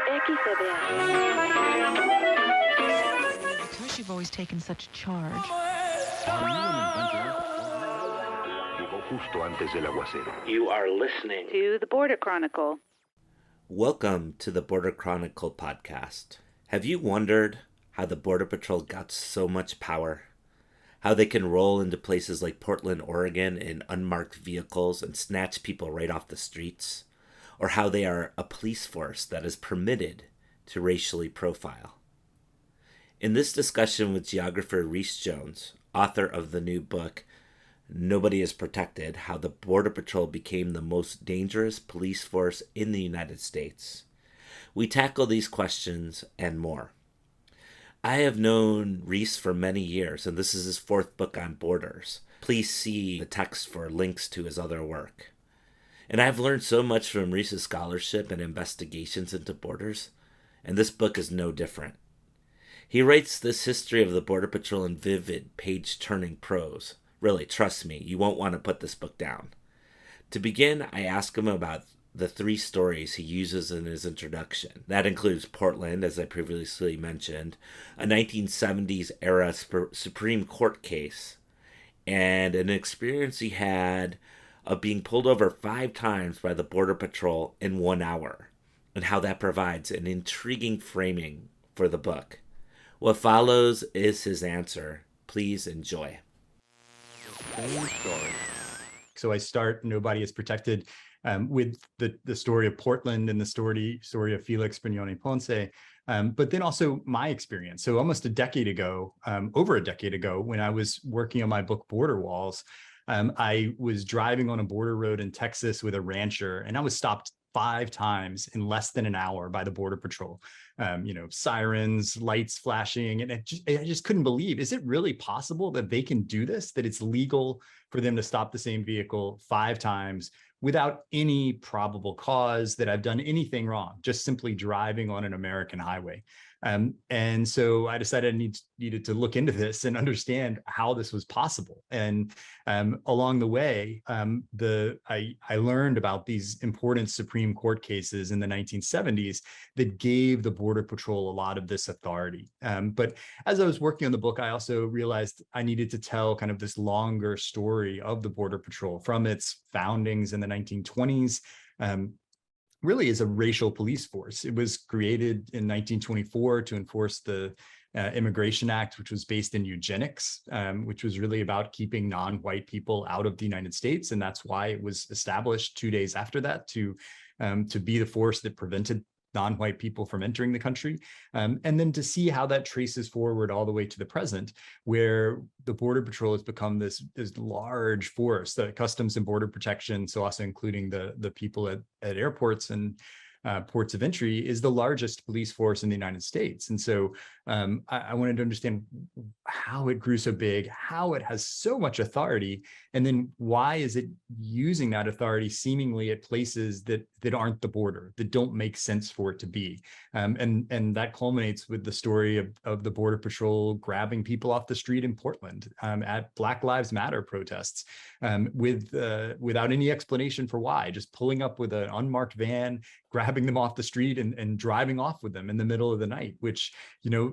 Because you've always taken such charge. You are listening to the Border Chronicle. Welcome to the Border Chronicle podcast. Have you wondered how the Border Patrol got so much power? How they can roll into places like Portland, Oregon in unmarked vehicles and snatch people right off the streets? Or how they are a police force that is permitted to racially profile? In this discussion with geographer Reece Jones, author of the new book, Nobody is Protected, How the Border Patrol Became the Most Dangerous Police Force in the United States, we tackle these questions and more. I have known Reece for many years, and this is his fourth book on borders. Please see the text for links to his other work. And I've learned so much from Reece's scholarship and investigations into borders, and this book is no different. He writes this history of the Border Patrol in vivid, page-turning prose. Really, trust me, you won't want to put this book down. To begin, I ask him about the three stories he uses in his introduction. That includes Portland, as I previously mentioned, a 1970s era Supreme Court case, and an experience he had of being pulled over 5 times by the Border Patrol in 1 hour, and how that provides an intriguing framing for the book. What follows is his answer. Please enjoy. So I start Nobody is Protected with the story of Portland and the story of Felix Brignone Ponce, but then also my experience. So almost a decade ago, over a decade ago, when I was working on my book Border Walls, I was driving on a border road in Texas with a rancher, and I was stopped 5 times in less than an hour by the Border Patrol. Sirens, lights flashing, and I just couldn't believe, is it really possible that they can do this, that it's legal for them to stop the same vehicle 5 times without any probable cause that I've done anything wrong, just simply driving on an American highway? And so I decided I needed to look into this and understand how this was possible. And along the way, I learned about these important Supreme Court cases in the 1970s that gave the Border Patrol a lot of this authority. But as I was working on the book, I also realized I needed to tell kind of this longer story of the Border Patrol from its foundings in the 1920s. Really is a racial police force. It was created in 1924 to enforce the Immigration Act, which was based in eugenics, which was really about keeping non-white people out of the United States. And that's why it was established 2 days after that to be the force that prevented non-white people from entering the country. And then to see how that traces forward all the way to the present, where the Border Patrol has become this large force, the Customs and Border Protection, so also including the people at airports and ports of entry, is the largest police force in the United States. And so I wanted to understand how it grew so big, how it has so much authority, and then why is it using that authority seemingly at places that aren't the border, that don't make sense for it to be. And that culminates with the story of the Border Patrol grabbing people off the street in Portland at Black Lives Matter protests without any explanation for why, just pulling up with an unmarked van, grabbing them off the street and driving off with them in the middle of the night, which,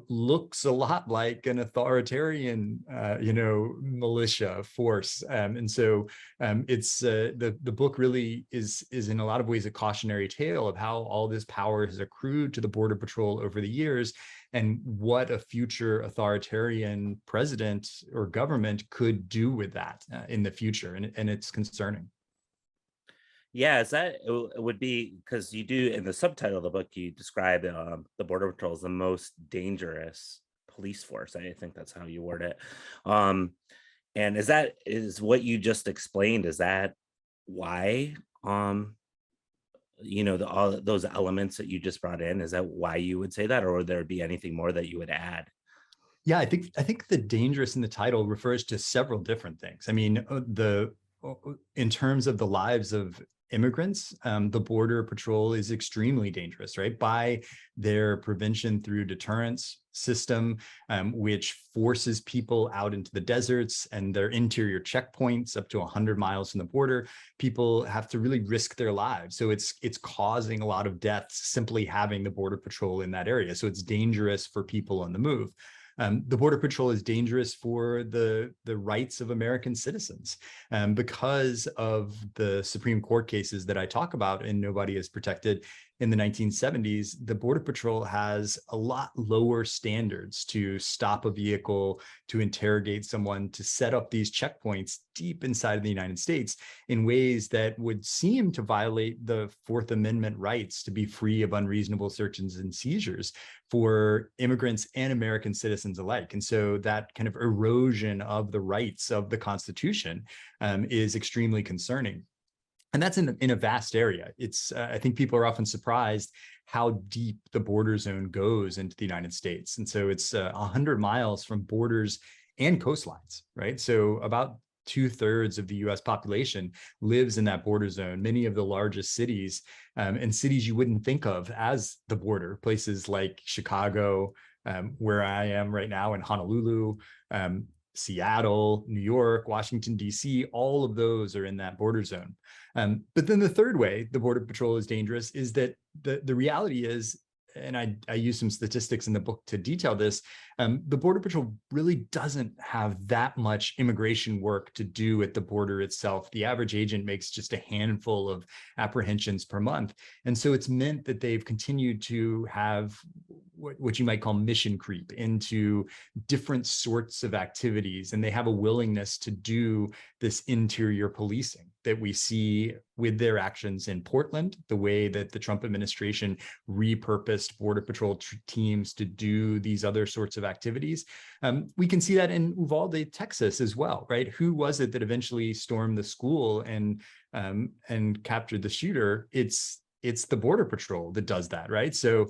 looks a lot like an authoritarian, militia force. And so it's the book really is in a lot of ways a cautionary tale of how all this power has accrued to the Border Patrol over the years, and what a future authoritarian president or government could do with that in the future. And it's concerning. Yeah, it would be, because you do, in the subtitle of the book, you describe the Border Patrol as the most dangerous police force. I think that's how you word it. And is what you just explained, is that why, all those elements that you just brought in, is that why you would say that, or would there be anything more that you would add? Yeah, I think the dangerous in the title refers to several different things. I mean, in terms of the lives of immigrants, the Border Patrol is extremely dangerous, right? By their prevention through deterrence system, which forces people out into the deserts and their interior checkpoints up to 100 miles from the border. People have to really risk their lives. So it's causing a lot of deaths simply having the Border Patrol in that area. So it's dangerous for people on the move. The Border Patrol is dangerous for the rights of American citizens because of the Supreme Court cases that I talk about in Nobody is Protected. In the 1970s, the Border Patrol has a lot lower standards to stop a vehicle, to interrogate someone, to set up these checkpoints deep inside of the United States in ways that would seem to violate the Fourth Amendment rights to be free of unreasonable searches and seizures for immigrants and American citizens alike. And so that kind of erosion of the rights of the Constitution is extremely concerning. And that's in a vast area. It's I think people are often surprised how deep the border zone goes into the United States. And so it's 100 miles from borders and coastlines, right? So about 2/3 of the US population lives in that border zone. Many of the largest cities and cities you wouldn't think of as the border, places like Chicago, where I am right now in Honolulu, Seattle, New York, Washington, D.C., all of those are in that border zone. But then the third way the Border Patrol is dangerous is that the reality is, and I use some statistics in the book to detail this, the Border Patrol really doesn't have that much immigration work to do at the border itself. The average agent makes just a handful of apprehensions per month. And so it's meant that they've continued to have what you might call mission creep into different sorts of activities. And they have a willingness to do this interior policing that we see with their actions in Portland, the way that the Trump administration repurposed Border Patrol teams to do these other sorts of activities. We can see that in Uvalde, Texas as well, right? Who was it that eventually stormed the school and captured the shooter? It's the Border Patrol that does that, right? So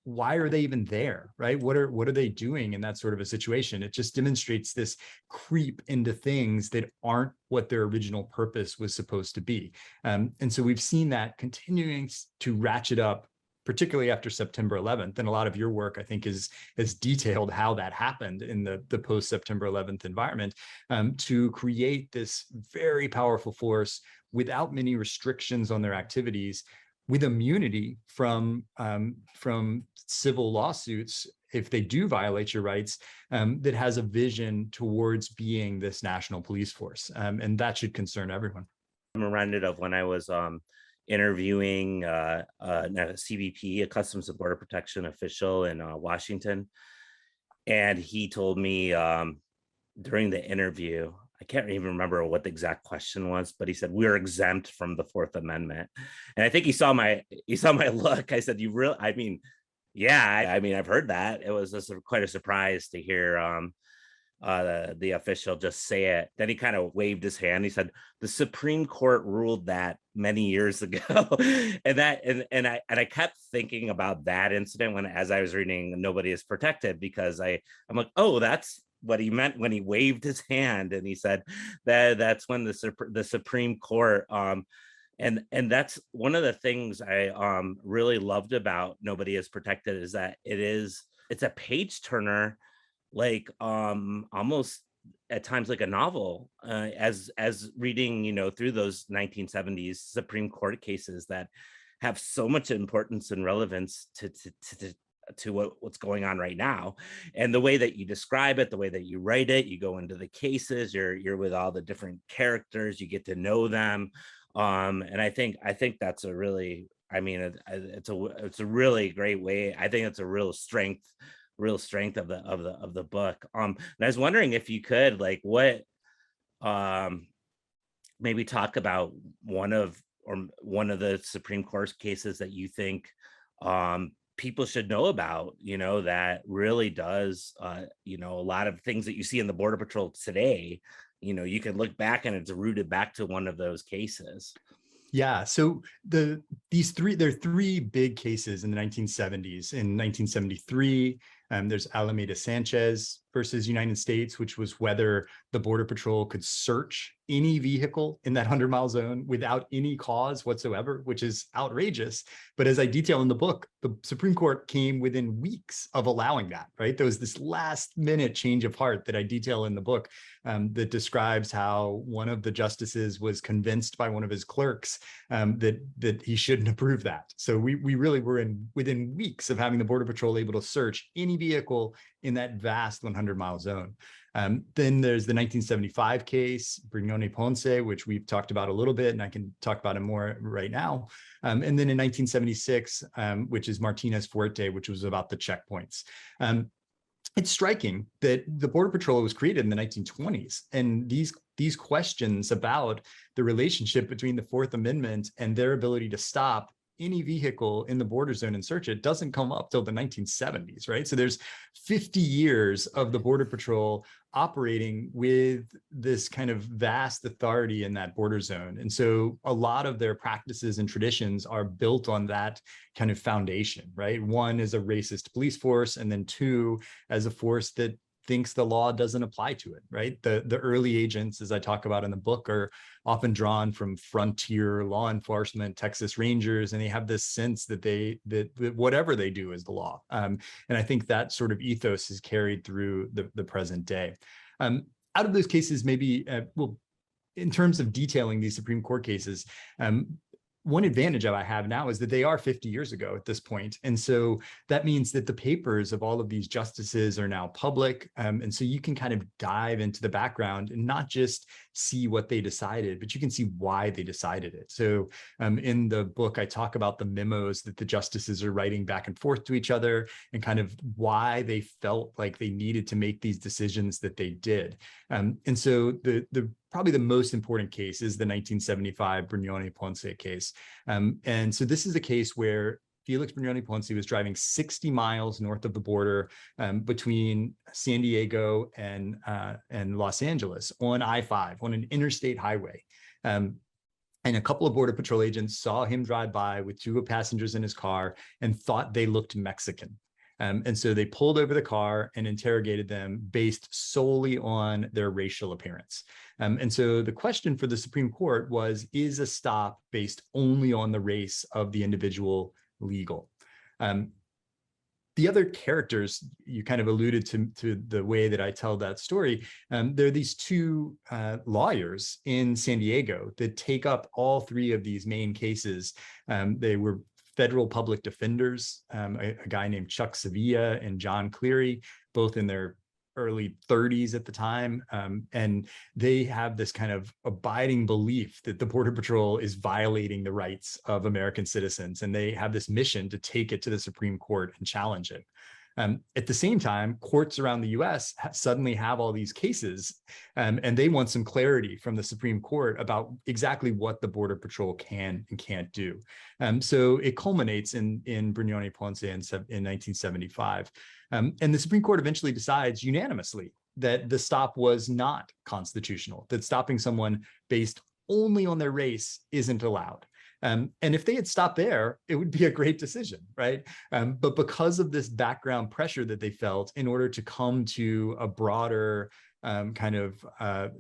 why are they even there, right? What are they doing in that sort of a situation? It just demonstrates this creep into things that aren't what their original purpose was supposed to be. And so we've seen that continuing to ratchet up, particularly after September 11th. And a lot of your work, I think, has detailed how that happened in the post-September 11th environment to create this very powerful force without many restrictions on their activities, with immunity from civil lawsuits if they do violate your rights, that has a vision towards being this national police force. And that should concern everyone. I'm reminded of when I was interviewing a CBP, a Customs and Border Protection official in Washington. And he told me during the interview, I can't even remember what the exact question was, but he said, we're exempt from the Fourth Amendment. And I think he saw my look. I said, you really, I mean, yeah, I mean, I've heard that. It was quite a surprise to hear the official just say it. Then he kind of waved his hand. He said, the Supreme Court ruled that many years ago. and I kept thinking about that incident as I was reading Nobody is Protected, because I'm like, oh, that's what he meant when he waved his hand and he said that's when the Supreme Court and that's one of the things I really loved about Nobody is Protected, is that it's a page turner, like almost at times like a novel, as reading through those 1970s Supreme Court cases that have so much importance and relevance to what's going on right now. And the way that you describe it, the way that you write it, you go into the cases, you're with all the different characters, you get to know them. And I think that's a really, I mean, it's a really great way. I think it's a real strength of the book. And I was wondering if you could, like, what maybe talk about one of the Supreme Court cases that you think people should know about, that really does, a lot of things that you see in the Border Patrol today, you can look back and it's rooted back to one of those cases. Yeah, so there are three big cases in the 1970s. In 1973, There's Alameda Sanchez versus United States, which was whether the Border Patrol could search any vehicle in that 100-mile zone without any cause whatsoever, which is outrageous. But as I detail in the book, the Supreme Court came within weeks of allowing that, right? There was this last minute change of heart that I detail in the book that describes how one of the justices was convinced by one of his clerks that he shouldn't approve that. So we really were within weeks of having the Border Patrol able to search any vehicle in that vast 100-mile zone. Then there's the 1975 case, Brignone Ponce, which we've talked about a little bit, and I can talk about it more right now. And then in 1976, which is Martinez Fuerte, which was about the checkpoints. It's striking that the Border Patrol was created in the 1920s, and these questions about the relationship between the Fourth Amendment and their ability to stop any vehicle in the border zone and search it doesn't come up till the 1970s, right? So there's 50 years of the Border Patrol operating with this kind of vast authority in that border zone. And so a lot of their practices and traditions are built on that kind of foundation, right? One is a racist police force, and then two, as a force that thinks the law doesn't apply to it, right? The early agents, as I talk about in the book, are often drawn from frontier law enforcement, Texas Rangers, and they have this sense that that whatever they do is the law. And I think that sort of ethos is carried through the present day. Out of those cases, maybe, well, in terms of detailing these Supreme Court cases, one advantage I have now is that they are 50 years ago at this point. And so that means that the papers of all of these justices are now public. And so you can kind of dive into the background and not just see what they decided, but you can see why they decided it. So in the book, I talk about the memos that the justices are writing back and forth to each other and kind of why they felt like they needed to make these decisions that they did. And so probably the most important case is the 1975 Brignone Ponce case. And so this is a case where Felix Brignone Ponce was driving 60 miles north of the border between San Diego and Los Angeles on I-5, on an interstate highway. And a couple of Border Patrol agents saw him drive by with two passengers in his car and thought they looked Mexican. And so they pulled over the car and interrogated them based solely on their racial appearance. And so the question for the Supreme Court was, is a stop based only on the race of the individual legal? The other characters, you kind of alluded to the way that I tell that story. There are these two lawyers in San Diego that take up all three of these main cases. They were federal public defenders, a guy named Chuck Sevilla and John Cleary, both in their early 30s at the time. And they have this kind of abiding belief that the Border Patrol is violating the rights of American citizens. And they have this mission to take it to the Supreme Court and challenge it. At the same time, courts around the US suddenly have all these cases, and they want some clarity from the Supreme Court about exactly what the Border Patrol can and can't do. So it culminates in Brignone Ponce in 1975. And the Supreme Court eventually decides unanimously that the stop was not constitutional, that stopping someone based only on their race isn't allowed. And if they had stopped there, it would be a great decision, right? But because of this background pressure that they felt in order to come to a broader kind of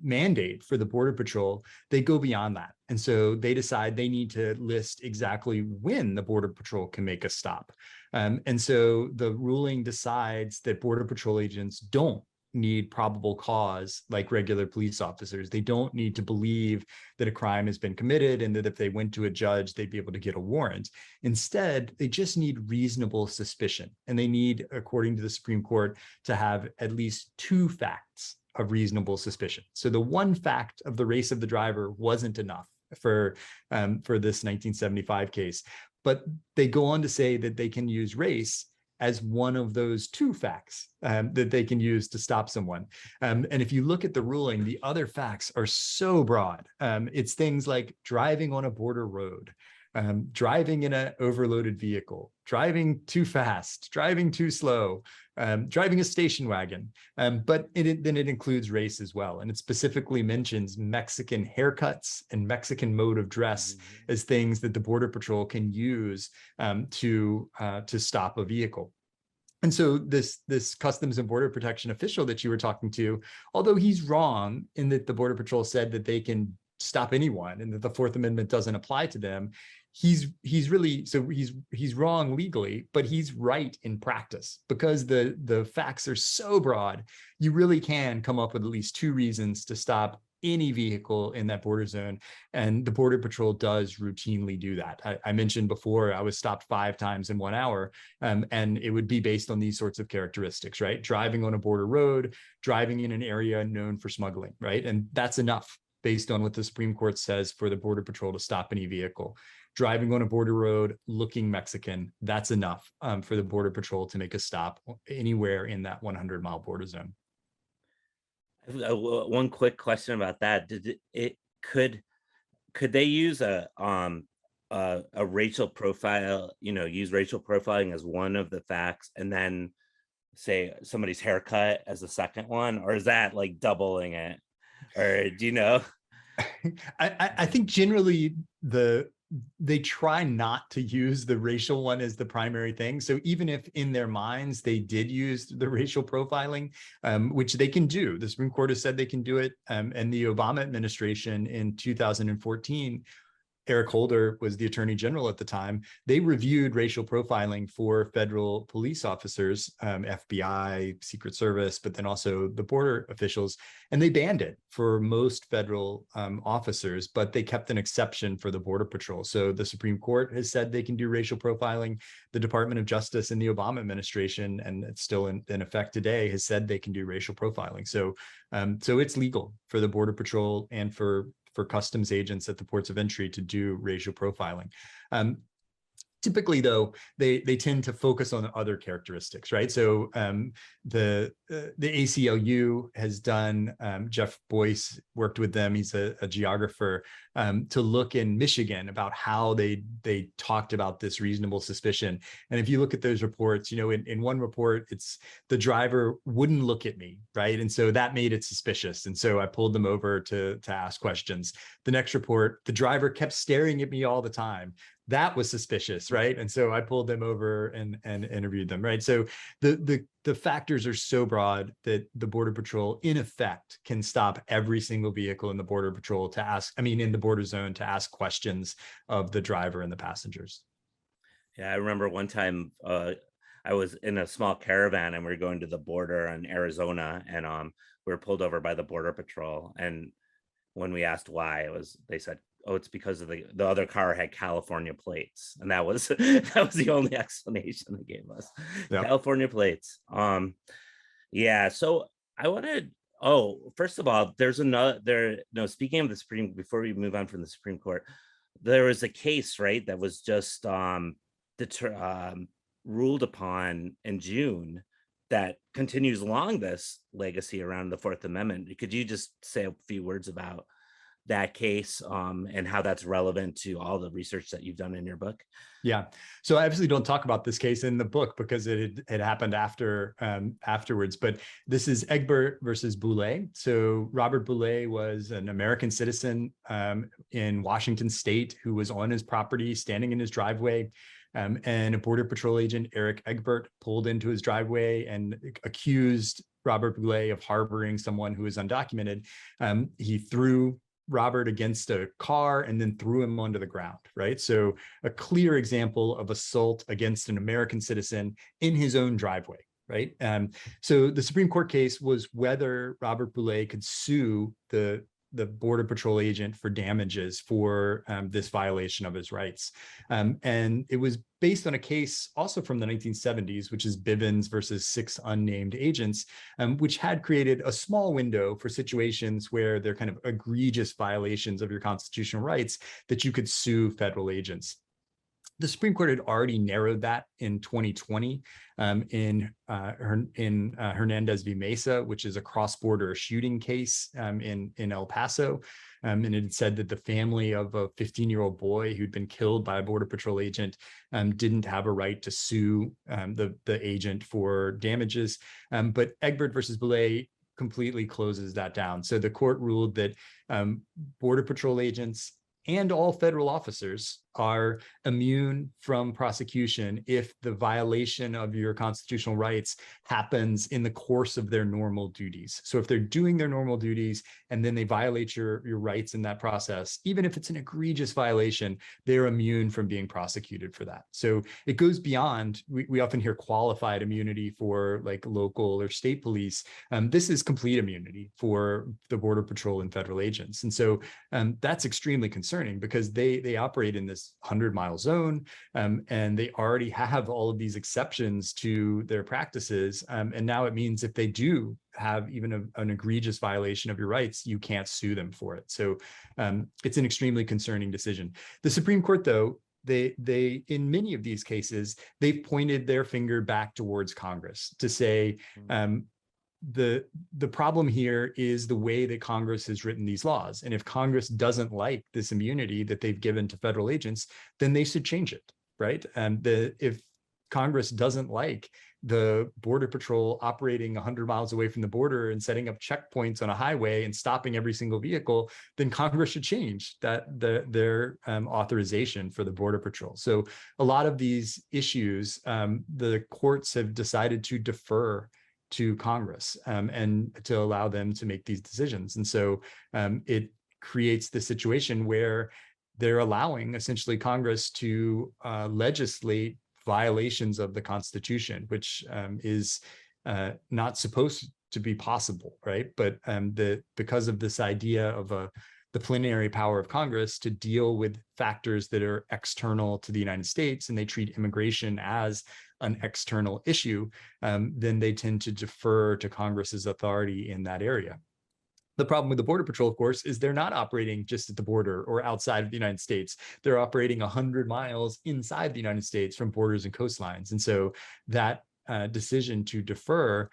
mandate for the Border Patrol, they go beyond that. And so they decide they need to list exactly when the Border Patrol can make a stop. And so the ruling decides that Border Patrol agents don't need probable cause like regular police officers. They don't need to believe that a crime has been committed and that if they went to a judge, they'd be able to get a warrant. Instead, they just need reasonable suspicion. And they need, according to the Supreme Court, to have at least two facts of reasonable suspicion. So the one fact of the race of the driver wasn't enough for this 1975 case. But they go on to say that they can use race as one of those two facts that they can use to stop someone. And if you look at the ruling, the other facts are so broad. It's things like driving on a border road, driving in an overloaded vehicle, driving too fast, driving too slow, driving a station wagon. But then it includes race as well. And it specifically mentions Mexican haircuts and Mexican mode of dress as things that the Border Patrol can use to stop a vehicle. And so this Customs and Border Protection official that you were talking to, although he's wrong in that the Border Patrol said that they can stop anyone and that the Fourth Amendment doesn't apply to them, he's wrong legally, but he's right in practice, because the facts are so broad. You really can come up with at least two reasons to stop any vehicle in that border zone. And the Border Patrol does routinely do that. I mentioned before, I was stopped 5 times in 1 hour, and it would be based on these sorts of characteristics, right? Driving on a border road, driving in an area known for smuggling, right? And that's enough based on what the Supreme Court says for the Border Patrol to stop any vehicle. Driving on a border road, looking Mexican, that's enough for the Border Patrol to make a stop anywhere in that 100-mile border zone. One quick question about that. Could they use a racial profile, use racial profiling as one of the facts, and then say somebody's haircut as the second one, or is that like doubling it? Or do you know? I think generally they try not to use the racial one as the primary thing. So even if in their minds they did use the racial profiling, which they can do, the Supreme Court has said they can do it. And the Obama administration in 2014, Eric Holder was the attorney general at the time. They reviewed racial profiling for federal police officers, FBI, Secret Service, but then also the border officials, and they banned it for most federal officers, but they kept an exception for the Border Patrol. So the Supreme Court has said they can do racial profiling. The Department of Justice in the Obama administration, and it's still in effect today, has said they can do racial profiling. So it's legal for the Border Patrol and for customs agents at the ports of entry to do racial profiling. Typically, though, they tend to focus on other characteristics, right? So the ACLU has done, Jeff Boyce worked with them, he's a geographer, to look in Michigan about how they talked about this reasonable suspicion. And if you look at those reports, in one report, it's the driver wouldn't look at me, right? And so that made it suspicious. And so I pulled them over to ask questions. The next report, the driver kept staring at me all the time. That was suspicious, right? And so I pulled them over and interviewed them, right? So the factors are so broad that the Border Patrol, in effect, can stop every single vehicle in the Border Patrol in the border zone to ask questions of the driver and the passengers. Yeah, I remember one time I was in a small caravan and we were going to the border in Arizona, and we were pulled over by the Border Patrol. And when we asked why, they said, "Oh, it's because of the other car had California plates," and that was the only explanation they gave us. Yep. California plates. Yeah. So I wanted. Oh, first of all, there's another. No, speaking of the Supreme, before we move on from the Supreme Court, there was a case, right, that was just ruled upon in June that continues along this legacy around the Fourth Amendment. Could you just say a few words about that case and how that's relevant to all the research that you've done in your book? Yeah. So I obviously don't talk about this case in the book because it happened afterwards, but this is Egbert versus Boulay. So Robert Boulay was an American citizen in Washington State who was on his property, standing in his driveway. And a Border Patrol agent, Eric Egbert, pulled into his driveway and accused Robert Boulay of harboring someone who was undocumented. He threw Robert against a car and then threw him onto the ground, right? So a clear example of assault against an American citizen in his own driveway, right? So the Supreme Court case was whether Robert Boulay could sue the Border Patrol agent for damages for this violation of his rights. And it was based on a case also from the 1970s, which is Bivens versus 6 unnamed agents, which had created a small window for situations where they're kind of egregious violations of your constitutional rights that you could sue federal agents. The Supreme Court had already narrowed that in 2020 in Hernandez v. Mesa, which is a cross-border shooting case in El Paso. And it had said that the family of a 15-year-old boy who'd been killed by a Border Patrol agent didn't have a right to sue the agent for damages. But Egbert versus Boulay completely closes that down. So the court ruled that Border Patrol agents and all federal officers are immune from prosecution if the violation of your constitutional rights happens in the course of their normal duties. So if they're doing their normal duties and then they violate your rights in that process, even if it's an egregious violation, they're immune from being prosecuted for that. So it goes beyond, we often hear qualified immunity for like local or state police. This is complete immunity for the Border Patrol and federal agents. And so that's extremely concerning because they operate in this 100-mile zone, and they already have all of these exceptions to their practices. And now it means if they do have even an egregious violation of your rights, you can't sue them for it. So it's an extremely concerning decision. The Supreme Court, though, they in many of these cases, they've pointed their finger back towards Congress to say, the problem here is the way that Congress has written these laws. And if Congress doesn't like this immunity that they've given to federal agents, then they should change it, right? And if Congress doesn't like the Border Patrol operating 100 miles away from the border and setting up checkpoints on a highway and stopping every single vehicle, then Congress should change their authorization for the Border Patrol. So a lot of these issues, the courts have decided to defer to Congress and to allow them to make these decisions. And so it creates the situation where they're allowing essentially Congress to legislate violations of the Constitution, which is not supposed to be possible, right? But because of this idea of the plenary power of Congress to deal with factors that are external to the United States, and they treat immigration as an external issue, then they tend to defer to Congress's authority in that area. The problem with the Border Patrol, of course, is they're not operating just at the border or outside of the United States. They're operating 100 miles inside the United States from borders and coastlines. And so that decision to defer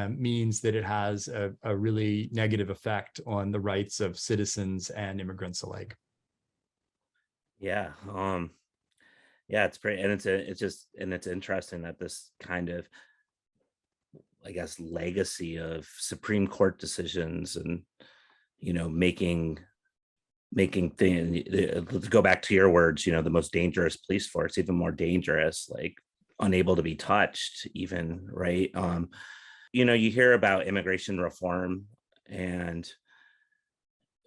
means that it has a really negative effect on the rights of citizens and immigrants alike. Yeah. Yeah, it's pretty, and it's interesting that this kind of, I guess, legacy of Supreme Court decisions and, making things, let's go back to your words, the most dangerous police force, even more dangerous, like unable to be touched even, right? You hear about immigration reform and,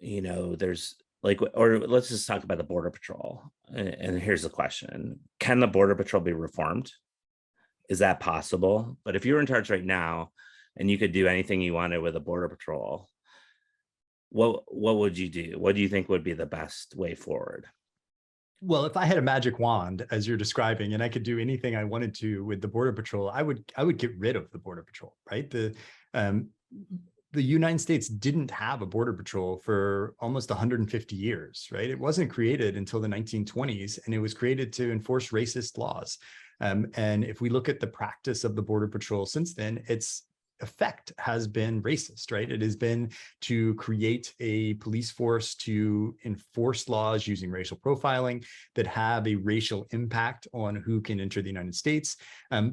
there's like, or let's just talk about the Border Patrol. And here's the question. Can the Border Patrol be reformed? Is that possible? But if you were in charge right now and you could do anything you wanted with a Border Patrol, what would you do? What do you think would be the best way forward? Well, if I had a magic wand, as you're describing, and I could do anything I wanted to with the Border Patrol, I would get rid of the Border Patrol, right? The United States didn't have a Border Patrol for almost 150 years, right? It wasn't created until the 1920s, and it was created to enforce racist laws. And if we look at the practice of the Border Patrol since then, its effect has been racist, right? It has been to create a police force to enforce laws using racial profiling that have a racial impact on who can enter the United States,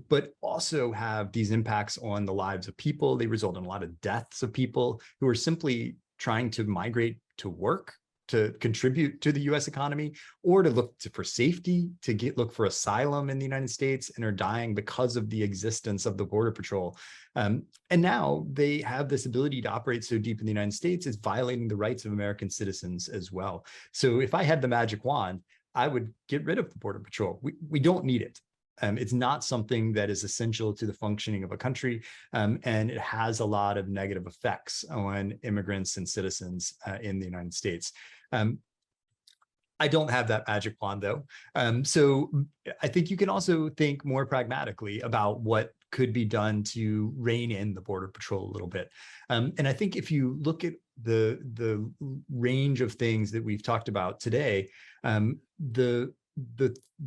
but also have these impacts on the lives of people. They result in a lot of deaths of people who are simply trying to migrate to work, to contribute to the US economy, or to look for safety, to look for asylum in the United States, and are dying because of the existence of the Border Patrol. And now they have this ability to operate so deep in the United States, it's violating the rights of American citizens as well. So if I had the magic wand, I would get rid of the Border Patrol. We don't need it. It's not something that is essential to the functioning of a country, and it has a lot of negative effects on immigrants and citizens in the United States. I don't have that magic wand, though. So I think you can also think more pragmatically about what could be done to rein in the Border Patrol a little bit. And I think if you look at the range of things that we've talked about today, the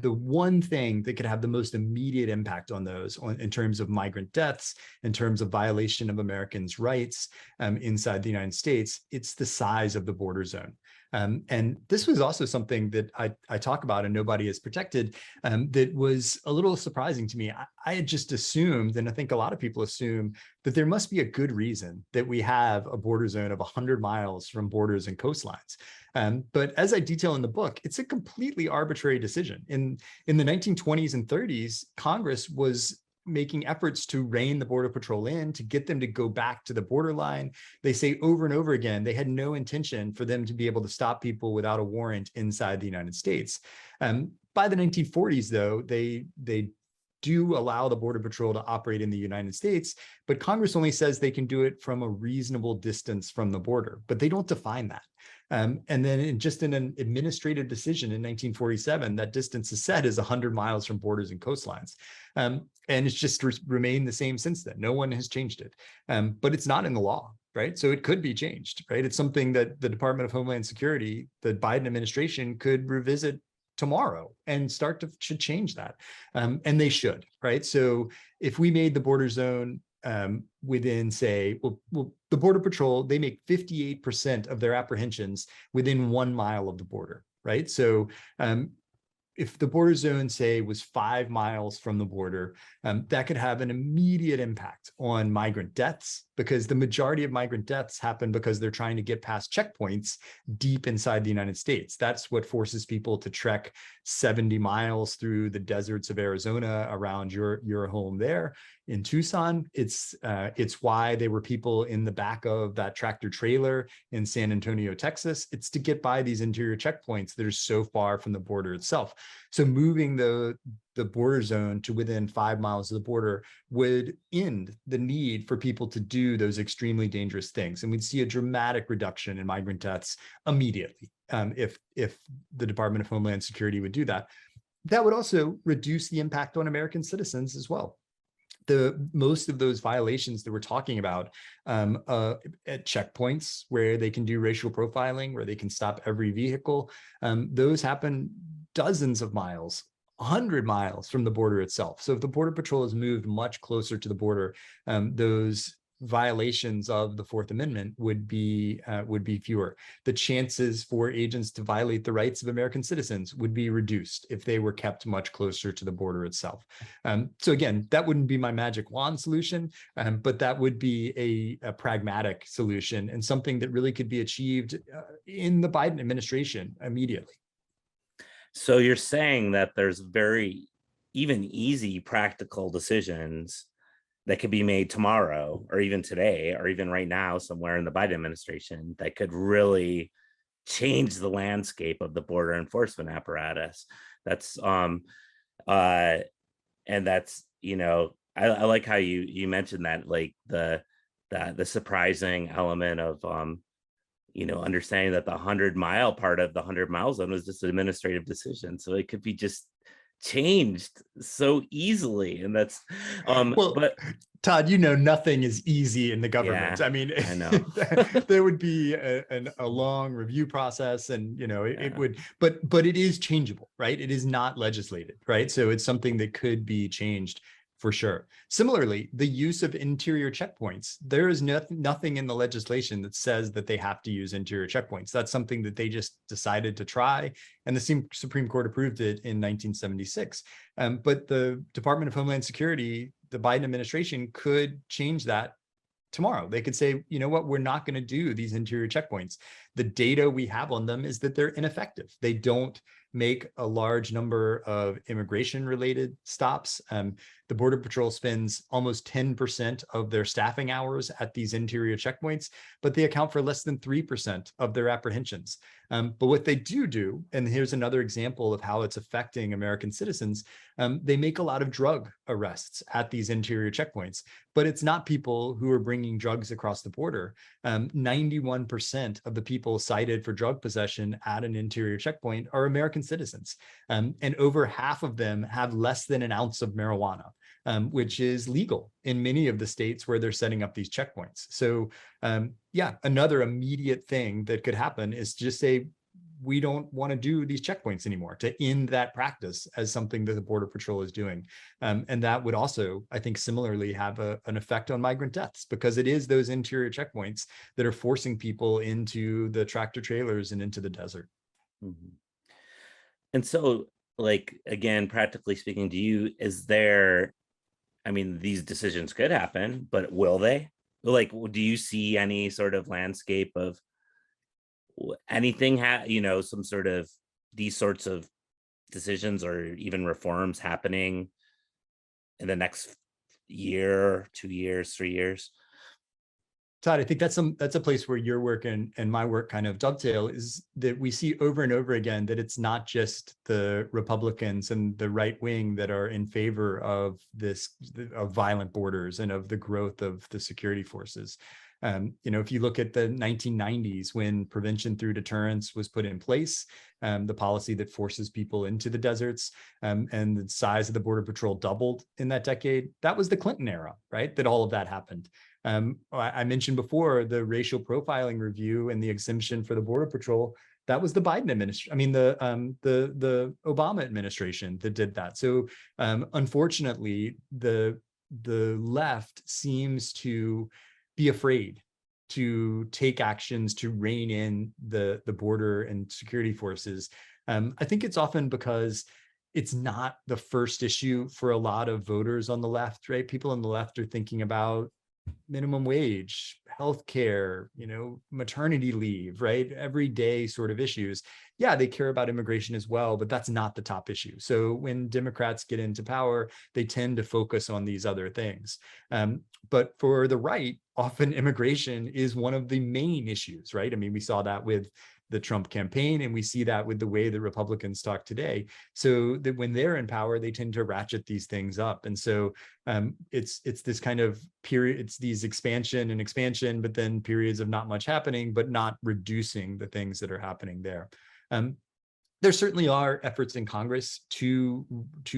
one thing that could have the most immediate impact on those in terms of migrant deaths, in terms of violation of Americans' rights inside the United States, it's the size of the border zone. And this was also something that I talk about in Nobody is Protected, that was a little surprising to me. I had just assumed, and I think a lot of people assume, that there must be a good reason that we have a border zone of 100 miles from borders and coastlines. But as I detail in the book, it's a completely arbitrary decision. In the 1920s and 30s, Congress was making efforts to rein the Border Patrol in, to get them to go back to the borderline. They say over and over again, they had no intention for them to be able to stop people without a warrant inside the United States. By the 1940s, though, they do allow the Border Patrol to operate in the United States, but Congress only says they can do it from a reasonable distance from the border, but they don't define that. And then in an administrative decision in 1947, that distance is set as 100 miles from borders and coastlines. And it's just remained the same since then. No one has changed it, but it's not in the law, right? So it could be changed, right? It's something that the Department of Homeland Security, the Biden administration, could revisit tomorrow and start to change that. And they should, right? So if we made the border zone within, say, the Border Patrol, they make 58% of their apprehensions within 1 mile of the border, right? So if the border zone, say, was 5 miles from the border, that could have an immediate impact on migrant deaths, because the majority of migrant deaths happen because they're trying to get past checkpoints deep inside the United States. That's what forces people to trek 70 miles through the deserts of Arizona around your home there in Tucson. It's why there were people in the back of that tractor trailer in San Antonio, Texas. It's to get by these interior checkpoints that are so far from the border itself. So moving the border zone to within 5 miles of the border would end the need for people to do those extremely dangerous things. And we'd see a dramatic reduction in migrant deaths immediately if the Department of Homeland Security would do that. That would also reduce the impact on American citizens as well. Most of those violations that we're talking about at checkpoints where they can do racial profiling, where they can stop every vehicle, those happen dozens of miles, 100 miles from the border itself. So if the Border Patrol has moved much closer to the border, those violations of the Fourth Amendment would be fewer. The chances for agents to violate the rights of American citizens would be reduced if they were kept much closer to the border itself. So again, that wouldn't be my magic wand solution, but that would be a pragmatic solution and something that really could be achieved in the Biden administration immediately. So you're saying that there's very even easy practical decisions that could be made tomorrow or even today or even right now somewhere in the Biden administration that could really change the landscape of the border enforcement apparatus. That's and that's, I like how you mentioned that, like the surprising element of understanding that the 100-mile part of the 100-mile zone was just an administrative decision. So it could be just changed so easily. And that's but Todd, nothing is easy in the government. Yeah, I mean, I know. there would be a long review process, and it would, but it is changeable, right? It is not legislated, right? So it's something that could be changed for sure. Similarly, the use of interior checkpoints, there is nothing in the legislation that says that they have to use interior checkpoints. That's something that they just decided to try, and the Supreme Court approved it in 1976. But the Department of Homeland Security, the Biden administration, could change that tomorrow. They could say, you know what, we're not going to do these interior checkpoints. The data we have on them is that they're ineffective. They don't make a large number of immigration related stops. The Border Patrol spends almost 10% of their staffing hours at these interior checkpoints, but they account for less than 3% of their apprehensions. But what they do, and here's another example of how it's affecting American citizens, they make a lot of drug arrests at these interior checkpoints, but it's not people who are bringing drugs across the border. 91% of the people cited for drug possession at an interior checkpoint are American citizens. And over half of them have less than an ounce of marijuana, which is legal in many of the states where they're setting up these checkpoints. So yeah, another immediate thing that could happen is just say, we don't want to do these checkpoints anymore, to end that practice as something that the Border Patrol is doing. And that would also, I think, similarly have an effect on migrant deaths, because it is those interior checkpoints that are forcing people into the tractor trailers and into the desert. Mhm. And so, like, again, practically speaking, is there, I mean, these decisions could happen, but will they? Like, do you see any sort of landscape of anything, some sort of these sorts of decisions or even reforms happening in the next year, 2 years, 3 years? Todd, I think that's a place where your work and my work kind of dovetail, is that we see over and over again that it's not just the Republicans and the right wing that are in favor of of violent borders and of the growth of the security forces. If you look at the 1990s, when prevention through deterrence was put in place, the policy that forces people into the deserts, and the size of the Border Patrol doubled in that decade, that was the Clinton era, right? That all of that happened. I mentioned before the racial profiling review and the exemption for the Border Patrol. That was the Biden administration. I mean, the Obama administration that did that. So unfortunately, the left seems to be afraid to take actions to rein in the border and security forces. I think it's often because it's not the first issue for a lot of voters on the left, right? People on the left are thinking about minimum wage, healthcare, maternity leave, right? Everyday sort of issues. Yeah, they care about immigration as well, but that's not the top issue. So when Democrats get into power, they tend to focus on these other things. But for the right, often immigration is one of the main issues, right? I mean, we saw that with the Trump campaign, and we see that with the way that Republicans talk today. So that when they're in power, they tend to ratchet these things up. And so it's this kind of period, it's these expansion, but then periods of not much happening, but not reducing the things that are happening there. There certainly are efforts in Congress to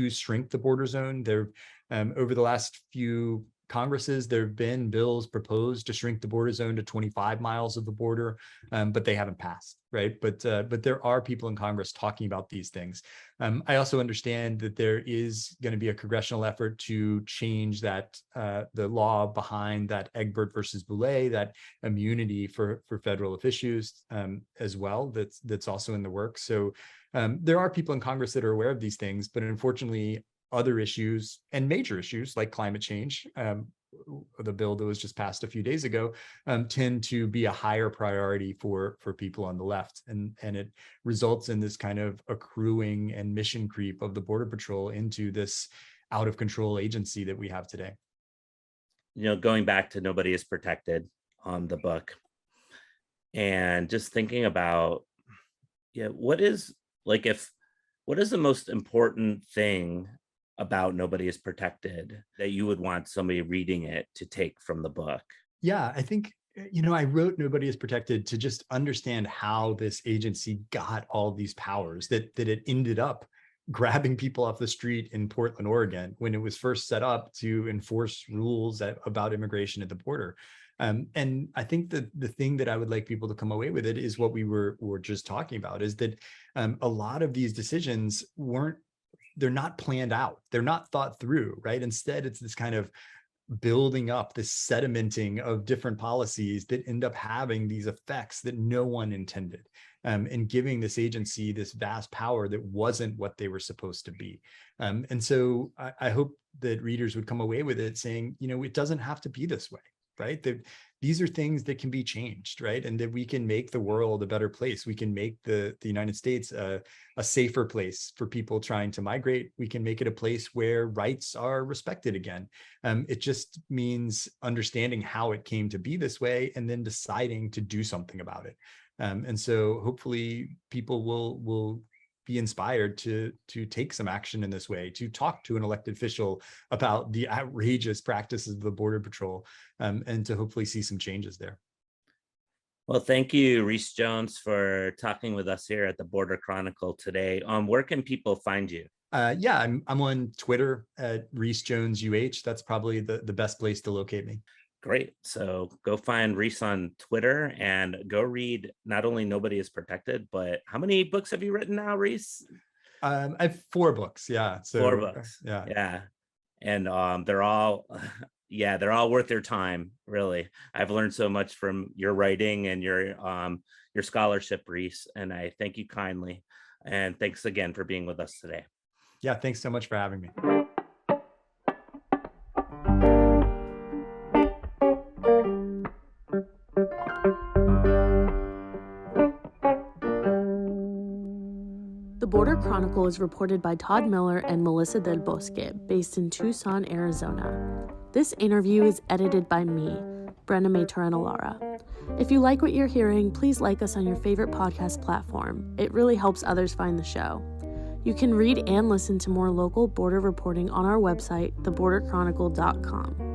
shrink the border zone. There, over the last few Congresses, there have been bills proposed to shrink the border zone to 25 miles of the border, but they haven't passed, right? But there are people in Congress talking about these things. I also understand that there is going to be a congressional effort to change that the law behind that Egbert versus Boulay, that immunity for federal officials as well. That's also in the works. So there are people in Congress that are aware of these things, but unfortunately, other issues and major issues like climate change, the bill that was just passed a few days ago, tend to be a higher priority for people on the left. And it results in this kind of accruing and mission creep of the Border Patrol into this out of control agency that we have today. Going back to Nobody is Protected on the book, and just thinking about, what is the most important thing about Nobody is Protected that you would want somebody reading it to take from the book? Yeah, I think, I wrote Nobody is Protected to just understand how this agency got all these powers, that it ended up grabbing people off the street in Portland, Oregon, when it was first set up to enforce rules about immigration at the border. And I think that the thing that I would like people to come away with it is what we were just talking about, is that a lot of these decisions they're not planned out. They're not thought through, right? Instead, it's this kind of building up, this sedimenting of different policies that end up having these effects that no one intended, and giving this agency this vast power that wasn't what they were supposed to be. And so I hope that readers would come away with it saying, it doesn't have to be this way, right? That these are things that can be changed, right? And that we can make the world a better place. We can make the United States a safer place for people trying to migrate. We can make it a place where rights are respected again. It just means understanding how it came to be this way and then deciding to do something about it. And so hopefully people will be inspired to take some action in this way, to talk to an elected official about the outrageous practices of the Border Patrol, and to hopefully see some changes there. Well, thank you, Reece Jones, for talking with us here at the Border Chronicle today. Where can people find you? Yeah, I'm on Twitter at Reece Jones UH. That's probably the best place to locate me. Great. So go find Reece on Twitter and go read not only Nobody is Protected, but how many books have you written now, Reece? I have 4 books. Yeah. Four So books. yeah. Yeah. And they're all yeah, they're all worth their time, really. I've learned so much from your writing and your scholarship, Reece, and I thank you kindly. And thanks again for being with us today. Yeah. Thanks so much for having me. The Border Chronicle is reported by Todd Miller and Melissa Del Bosque, based in Tucson, Arizona. This interview is edited by me, Brenna May Torrenalara. If you like what you're hearing, please like us on your favorite podcast platform. It really helps others find the show. You can read and listen to more local border reporting on our website, theborderchronicle.com.